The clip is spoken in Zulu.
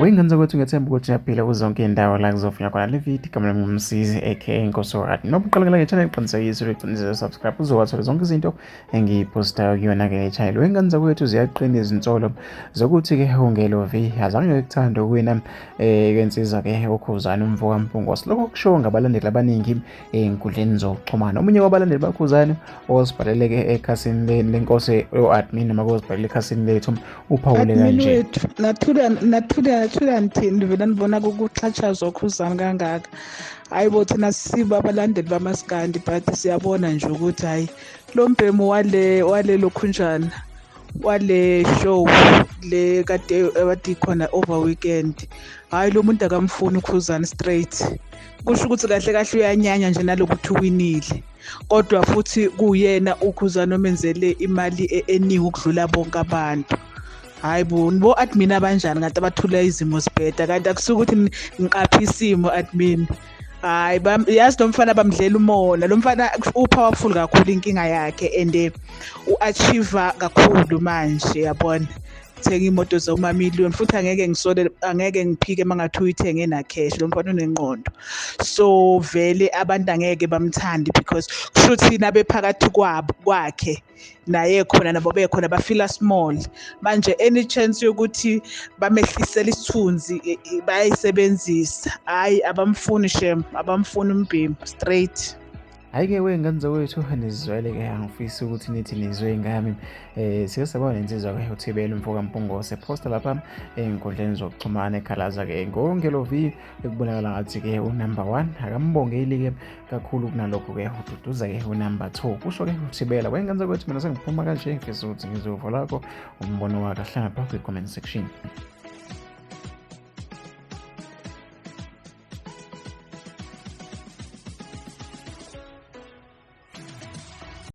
Wengenzeka kwethu ngethemba ukuthi uyaphila kuzonke iy'ndawo la kuzofinywa khona le video igama lami ngumsizi aka Nkosikazi noma uqala nge-channel qinisekisa uliqinisekise subscribe uzowathola zonke izinto engiyiphostayo kuyona-ke le channel. Wengenzeka kwethu ziyaqina izinsolo zokuthi-ke uNgelo V azange kuthanda ukuwina kwensizwa-ke uKhuzani umfokampungose. Lokho kushiwo ngabalandeli abaningi ey'nkundleni zokuxhumana. Omunye wabalandeli baKhuzani ozibhalele-ke ekhasini lenkosi o-admin noma kozibhalela ekhasini lethu uphawule kanje. Nathula nithini vele nibona kuxhatshazwa uKhuzani kangaka. Hayi bo thina siba abalandeli bamaskandi but siyabona nje ukuthi hayi lo mbhemu walelo khunjana wale show le kade khona over weekend. Hayi lo muntu akamfuni uKhuzani straight. Kusho ukuthi kahle kahle uyanyanya nje nalokuthi uwinile. Kodwa futhi kuyena uKhuzani omenzele imali eningi ukudlula bonke abantu. Hayi bo admin abanjani kanti abathula izimo zibheda kanti akusukuthi ngiqapha isimo admin. Hayi yazi lo mfana bamdlela umona. Lo mfana u-powerful kakhulu inkinga yakhe and u-achieve kakhulu manje yabona. Thenga imoto za1,000,000 futhi angeke ngiphike mangathi uyithenge na cash. Lo mfana unengqondo. So vele abantu angeke bamthandi because kusho thina bephakathi kwakhe naye khona nabo bekhona bafila small. Manje any chance yokuthi bamehlisela isithunzi bayayisebenzisa. Hayi abamfuni shem, abamfuni umbhemu straight. Hhayi-ke wengenzeka kwethu nizizwele-ke angifisi ukuthi nithi nizwe ngami. Sike sabona nensizwa-ke uThibela umfokampungose ephosta lapha ey'nkundleni zokuxhumana ekhalaza-ke ngoNgelo V ekubonakala ngathi-ke unumber 1 akambongeli-ke kakhulu kunalokho-ke ududuza-ke unumber 2. Kusho-ke uThibela wengenzeka kwethu mina sengiphuma kanje ngifisa ukuthi ngizwe uvo lakho umbono wakho ahlangapha kwi-comment section.